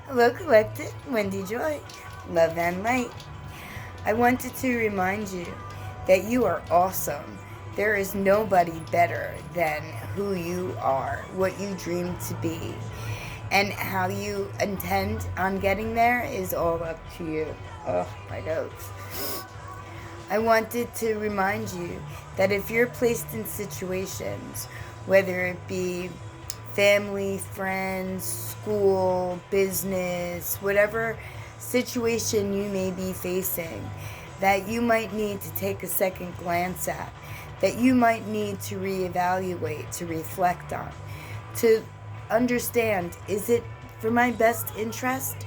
Hello, Collective. Wendy Joy. Love and light. I wanted to remind you that you are awesome. There is nobody better than who you are, what you dream to be. And how you intend on getting there is all up to you. Oh, my notes. I wanted to remind you that if you're placed in situations, whether it be family, friends, school, business, whatever situation you may be facing, that you might need to take a second glance at, that you might need to reevaluate, to reflect on, to understand, is it for my best interest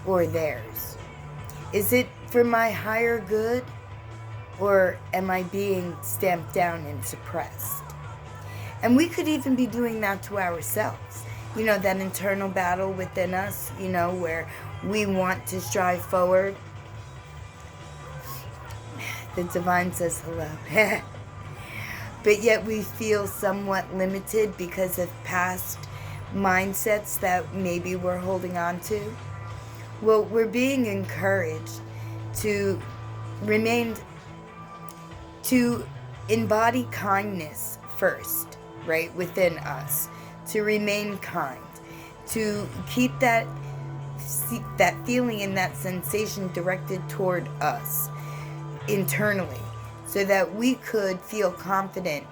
or theirs? Is it for my higher good, or am I being stamped down and suppressed? And we could even be doing that to ourselves. You know, that internal battle within us, where we want to strive forward. The divine says hello. But yet we feel somewhat limited because of past mindsets that maybe we're holding on to. Well, we're being encouraged to embody kindness first, right, within us, to remain kind, to keep that feeling and that sensation directed toward us internally, so that we could feel confident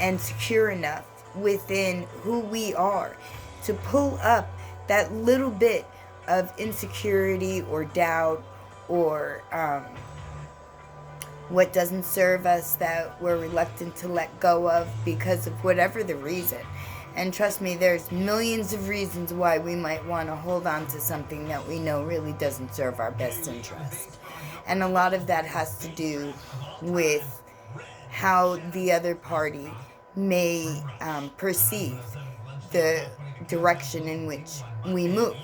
and secure enough within who we are to pull up that little bit of insecurity or doubt or what doesn't serve us that we're reluctant to let go of because of whatever the reason. And trust me, there's millions of reasons why we might want to hold on to something that we know really doesn't serve our best interest. And a lot of that has to do with how the other party may perceive the direction in which we move.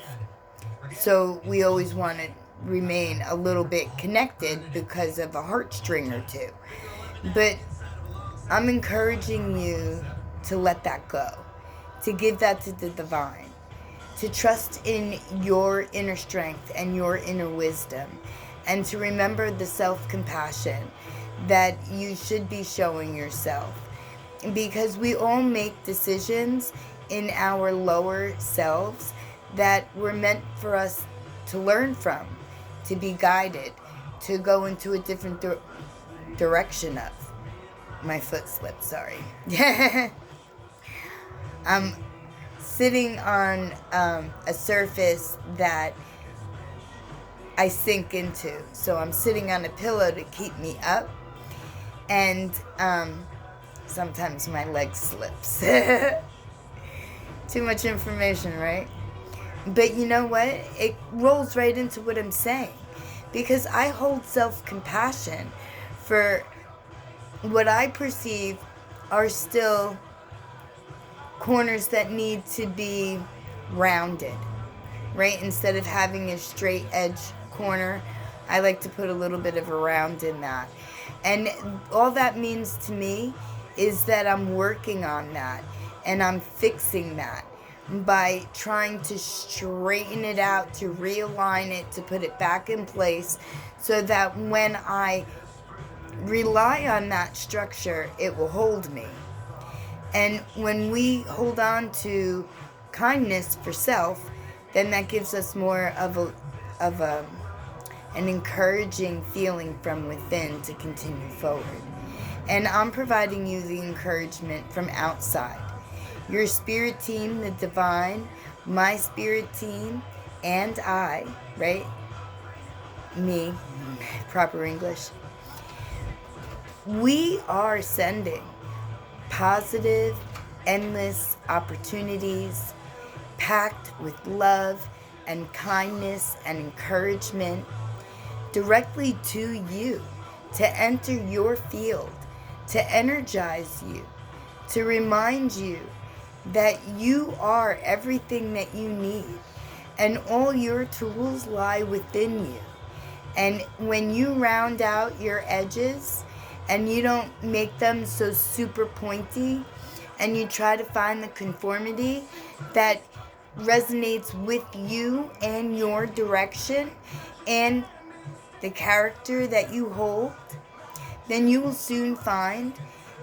So we always want to remain a little bit connected because of a heartstring or two. But I'm encouraging you to let that go, to give that to the divine, to trust in your inner strength and your inner wisdom, and to remember the self-compassion that you should be showing yourself. Because we all make decisions in our lower selves that were meant for us to learn from, to be guided, to go into a different direction of. My foot slipped, sorry. I'm sitting on a surface that I sink into. So I'm sitting on a pillow to keep me up. And sometimes my leg slips. Too much information, right? But you know what? It rolls right into what I'm saying. Because I hold self-compassion for what I perceive are still corners that need to be rounded, right? Instead of having a straight edge corner, I like to put a little bit of a round in that. And all that means to me is that I'm working on that and I'm fixing that by trying to straighten it out, to realign it, to put it back in place, so that when I rely on that structure, it will hold me. And when we hold on to kindness for self, then that gives us more of an encouraging feeling from within to continue forward. And I'm providing you the encouragement from outside. Your spirit team, the divine, my spirit team, and I, right? Me, proper English. We are sending positive, endless opportunities packed with love and kindness and encouragement directly to you, to enter your field, to energize you, to remind you that you are everything that you need, and all your tools lie within you. And when you round out your edges and you don't make them so super pointy, and you try to find the conformity that resonates with you and your direction and the character that you hold, then you will soon find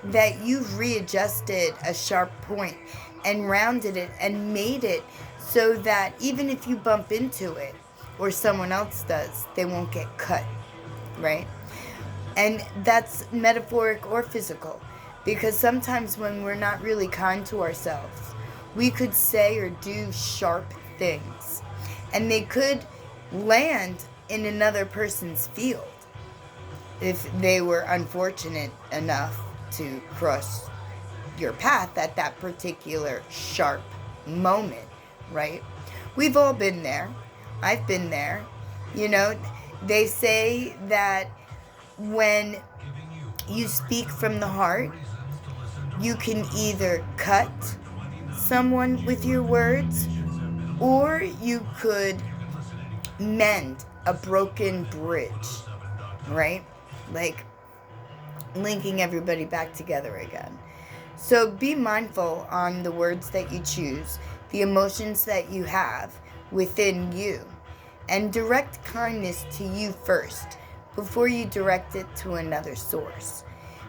that you've readjusted a sharp point and rounded it and made it so that even if you bump into it or someone else does, they won't get cut, right? And that's metaphoric or physical, because sometimes when we're not really kind to ourselves, we could say or do sharp things, and they could land in another person's field if they were unfortunate enough to cross your path at that particular sharp moment, right? We've all been there. I've been there. You know, they say that when you speak from the heart, you can either cut someone with your words, or you could mend a broken bridge, right? Like linking everybody back together again. So be mindful on the words that you choose, the emotions that you have within you, and direct kindness to you first before you direct it to another source.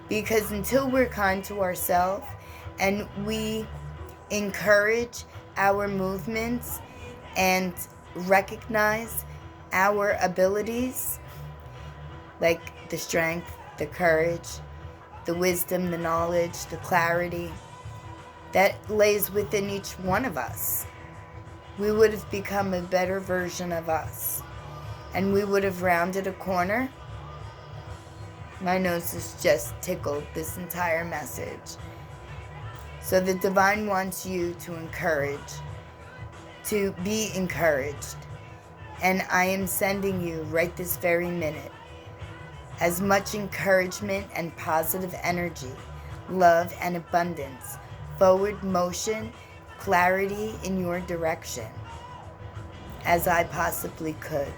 Because until we're kind to ourselves and we encourage our movements and recognize our abilities, like the strength, the courage, the wisdom, the knowledge, the clarity that lays within each one of us, we would have become a better version of us. And we would have rounded a corner. My nose is just tickled this entire message. So the divine wants you to encourage, to be encouraged. And I am sending you right this very minute as much encouragement and positive energy, love and abundance, forward motion, clarity in your direction as I possibly could.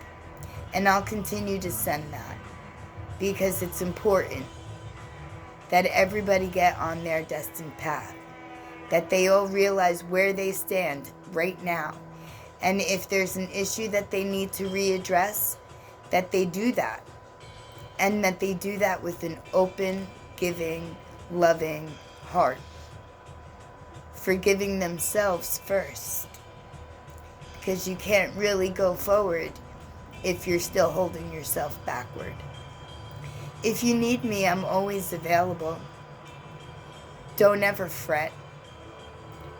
And I'll continue to send that, because it's important that everybody get on their destined path, that they all realize where they stand right now. And if there's an issue that they need to readdress, that they do that. And that they do that with an open, giving, loving heart. Forgiving themselves first. Because you can't really go forward if you're still holding yourself backward. If you need me, I'm always available. Don't ever fret.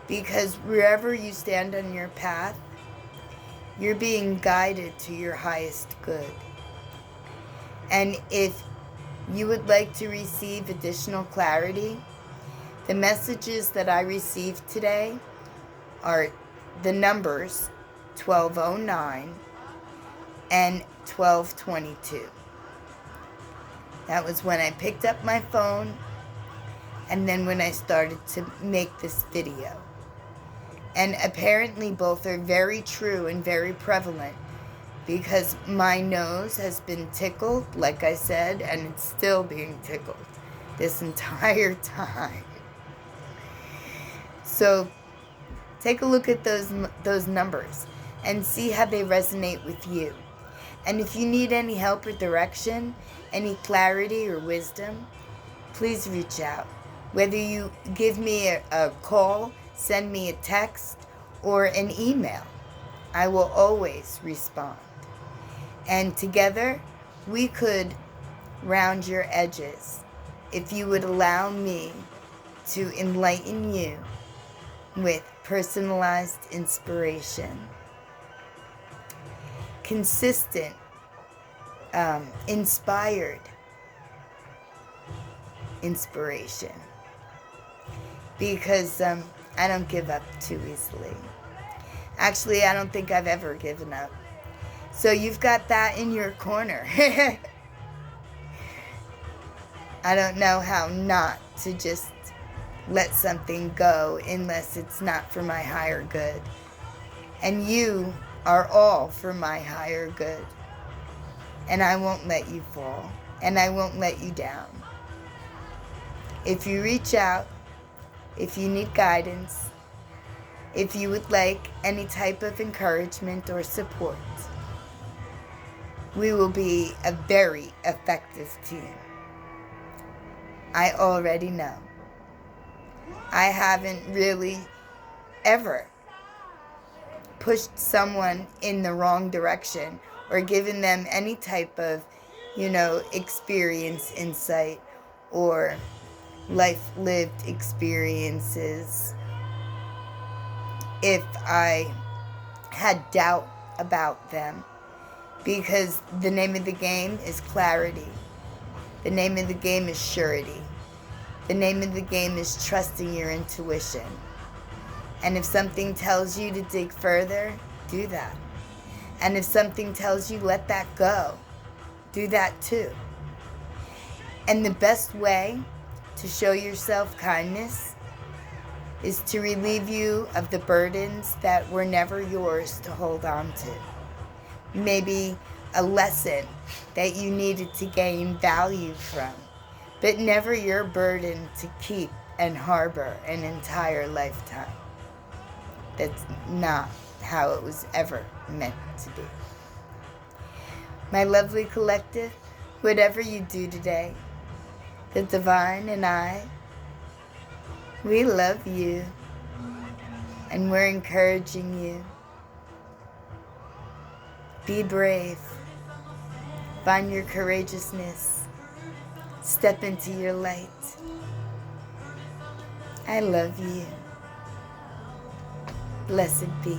Because wherever you stand on your path, you're being guided to your highest good. And if you would like to receive additional clarity, the messages that I received today are the numbers 1209 and 1222. That was when I picked up my phone and then when I started to make this video. And apparently both are very true and very prevalent, because my nose has been tickled, like I said, and it's still being tickled this entire time. So take a look at those numbers and see how they resonate with you. And if you need any help or direction, any clarity or wisdom, please reach out. Whether you give me a call, send me a text, or an email, I will always respond. And together, we could round your edges if you would allow me to enlighten you with personalized inspiration. Consistent, inspired inspiration. Because I don't give up too easily. Actually, I don't think I've ever given up. So you've got that in your corner. I don't know how not to just let something go unless it's not for my higher good. And you are all for my higher good. And I won't let you fall. And I won't let you down. If you reach out, if you need guidance, If you would like any type of encouragement or support, we will be a very effective team. I already know. I haven't really ever pushed someone in the wrong direction or given them any type of, experience, insight, or life lived experiences if I had doubt about them. Because the name of the game is clarity. The name of the game is surety. The name of the game is trusting your intuition. And if something tells you to dig further, do that. And if something tells you let that go, do that too. And the best way to show yourself kindness is to relieve you of the burdens that were never yours to hold on to. Maybe a lesson that you needed to gain value from, but never your burden to keep and harbor an entire lifetime. That's not how it was ever meant to be. My lovely collective, whatever you do today, the divine and I, we love you, and we're encouraging you. Be brave. Find your courageousness. Step into your light. I love you. Blessed be.